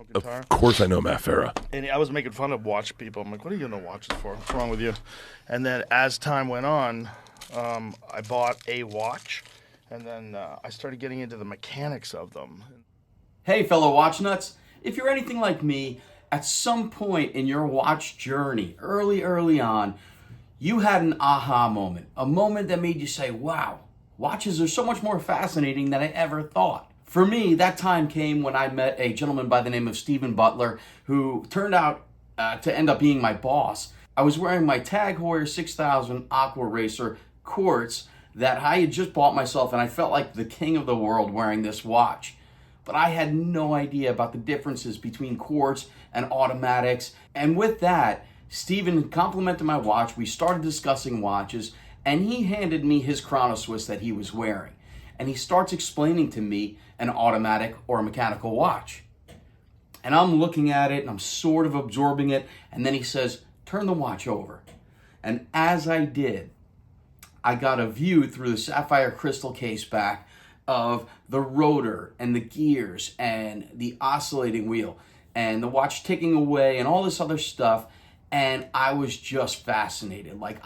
smoking tire. Of course I know Matt Farah. And I was making fun of watch people. I'm like, what are you going to watch this for? What's wrong with you? And then as time went on, I bought a watch, and then I started getting into the mechanics of them. Hey, fellow watch nuts. If you're anything like me, at some point in your watch journey, early on, you had an aha moment. A moment that made you say, wow, watches are so much more fascinating than I ever thought. For me, that time came when I met a gentleman by the name of Stephen Butler, who turned out to end up being my boss. I was wearing my Tag Heuer 6000 Aqua Racer quartz that I had just bought myself, and I felt like the king of the world wearing this watch. But I had no idea about the differences between quartz and automatics. And with that, Stephen complimented my watch. We started discussing watches, and he handed me his Chrono Swiss that he was wearing. And he starts explaining to me an automatic or a mechanical watch. And I'm looking at it, and I'm sort of absorbing it. And then he says, turn the watch over. And as I did, I got a view through the sapphire crystal case back of the rotor and the gears and the oscillating wheel and the watch ticking away and all this other stuff. And I was just fascinated. Like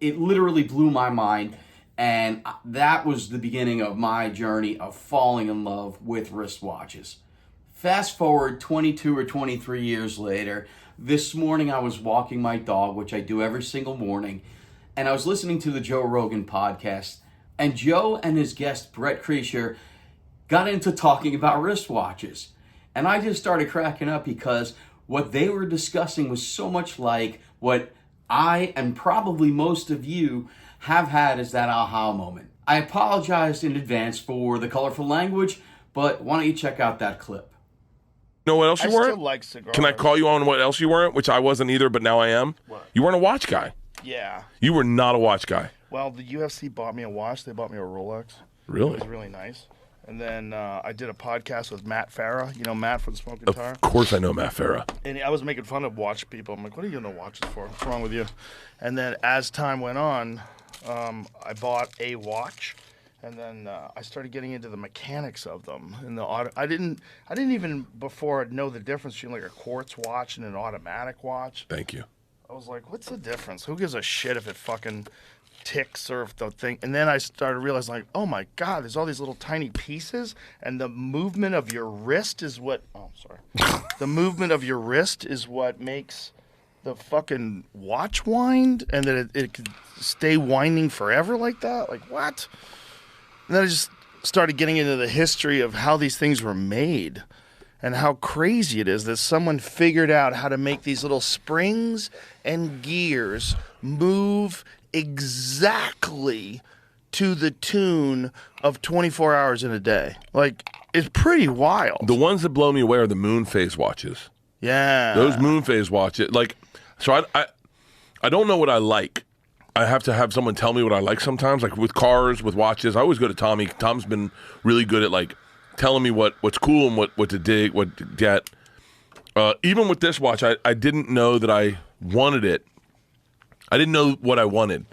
it literally blew my mind. And that was the beginning of my journey of falling in love with wristwatches. Fast forward 22 or 23 years later, this morning I was walking my dog, which I do every single morning, and I was listening to the Joe Rogan podcast, and Joe and his guest, Bert Kreischner, got into talking about wristwatches. And I just started cracking up because what they were discussing was so much like what I and probably most of you have had as that aha moment. I apologized in advance for the colorful language, but why don't you check out that clip? You know what else you I weren't? still like cigars. Can I call you on what else you weren't? Which I wasn't either, but now I am. What? You weren't a watch guy. Yeah. You were not a watch guy. Well, the UFC bought me a watch. They bought me a Rolex. Really? It was really nice. And then I did a podcast with Matt Farah. You know Matt from Smoking Tire? Of course I know Matt Farah. And I was making fun of watch people. I'm like, what are you going to watch this for? What's wrong with you? And then as time went on, I bought a watch. And then I started getting into the mechanics of them. And I didn't even before know the difference between like a quartz watch and an automatic watch. Thank you. I was like, what's the difference? Who gives a shit if it fucking ticks or if the thing? And then I started realizing, like, oh my God, there's all these little tiny pieces, and the movement of your wrist is what. Oh, sorry. The movement of your wrist is what makes the fucking watch wind, and that it could stay winding forever like that. Like what? And then I just started getting into the history of how these things were made. And how crazy it is that someone figured out how to make these little springs and gears move exactly to the tune of 24 hours in a day. Like, it's pretty wild. The ones that blow me away are the moon phase watches. Yeah. Those moon phase watches. Like, so I don't know what I like. I have to have someone tell me what I like sometimes. Like with cars, with watches. I always go to Tommy. Tom's been really good at like telling me what's cool and what to dig, what to get. Even with this watch, I didn't know that I wanted it. I didn't know what I wanted.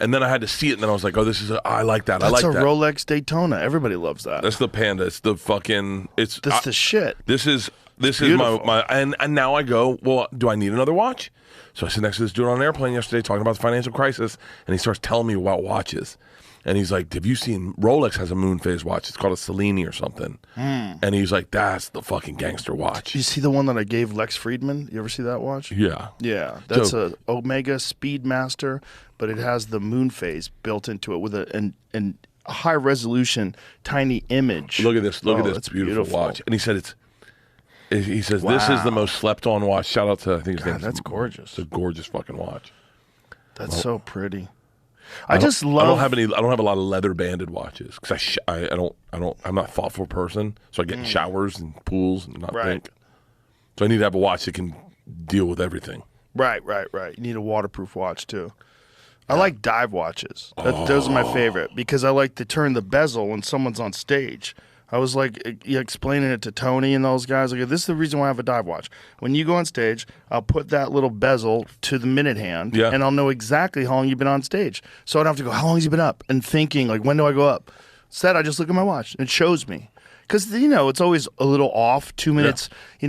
And then I had to see it, and then I was like, oh, I like that. I like that. That's a Rolex Daytona. Everybody loves that. That's the Panda. It's the fucking... That's the shit. This is beautiful. my and now I go, well, do I need another watch? So I sit next to this dude on an airplane yesterday talking about the financial crisis, and he starts telling me about watches. And he's like, have you seen Rolex has a moon phase watch? It's called a Cellini or something. And he's like, that's the fucking gangster watch. You see the one that I gave Lex Friedman? You ever see that watch? Yeah. Yeah. That's a Omega Speedmaster, but it has the moon phase built into it with a high resolution, tiny image. Look at this. Look at this it's beautiful watch. And he said he says, this is the most slept on watch. Shout out to, I think his name's... That's gorgeous. It's a gorgeous fucking watch. That's so pretty. I don't have a lot of leather banded watches because I'm not a thoughtful person, so I get in showers and pools and not think. So I need to have a watch that can deal with everything. Right. You need a waterproof watch too. I like dive watches. Those are my favorite because I like to turn the bezel when someone's on stage. I was like explaining it to Tony and those guys. Like, this is the reason why I have a dive watch. When you go on stage, I'll put that little bezel to the minute hand, and I'll know exactly how long you've been on stage. So I don't have to go, how long has he been up? And thinking, like, when do I go up? Instead, I just look at my watch. And it shows me. because it's always a little off. 2 minutes.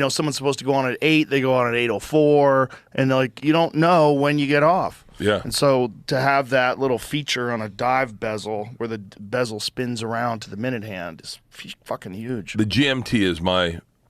Someone's supposed to go on at 8, they go on at 8:04, and like you don't know when you get off. Yeah. And so to have that little feature on a dive bezel where the bezel spins around to the minute hand is fucking huge. The GMT is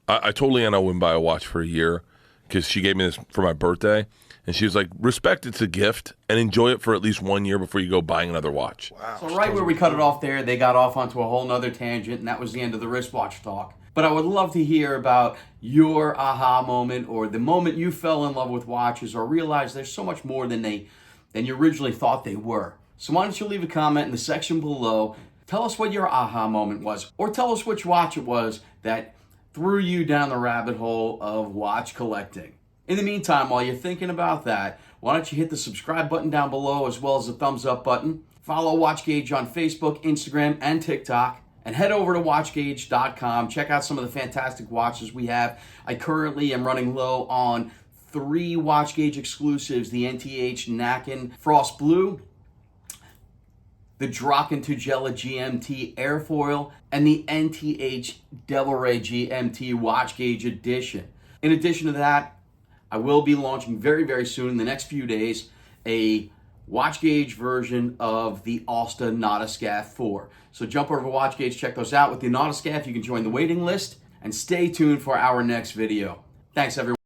I told Leanna I wouldn't buy a watch for a year because she gave me this for my birthday. And she was like, respect it's a gift and enjoy it for at least 1 year before you go buying another watch. Wow. So right where we cut it off there, they got off onto a whole nother tangent, and that was the end of the wristwatch talk. But I would love to hear about your aha moment or the moment you fell in love with watches or realized there's so much more than you originally thought they were. So why don't you leave a comment in the section below. Tell us what your aha moment was, or tell us which watch it was that threw you down the rabbit hole of watch collecting. In the meantime, while you're thinking about that, why don't you hit the subscribe button down below as well as the thumbs up button. Follow WatchGauge on Facebook, Instagram, and TikTok. And head over to WatchGauge.com. Check out some of the fantastic watches we have. I currently am running low on 3 WatchGauge exclusives. The NTH Nakin Frost Blue, the Draken Tugela GMT Airfoil, and the NTH Devil Ray GMT WatchGauge Edition. In addition to that, I will be launching very, very soon, in the next few days, a WatchGauge version of the Alsta Nautiscaf 4. So jump over to WatchGauge, check those out. With the Nautiscaf, you can join the waiting list, and stay tuned for our next video. Thanks, everyone.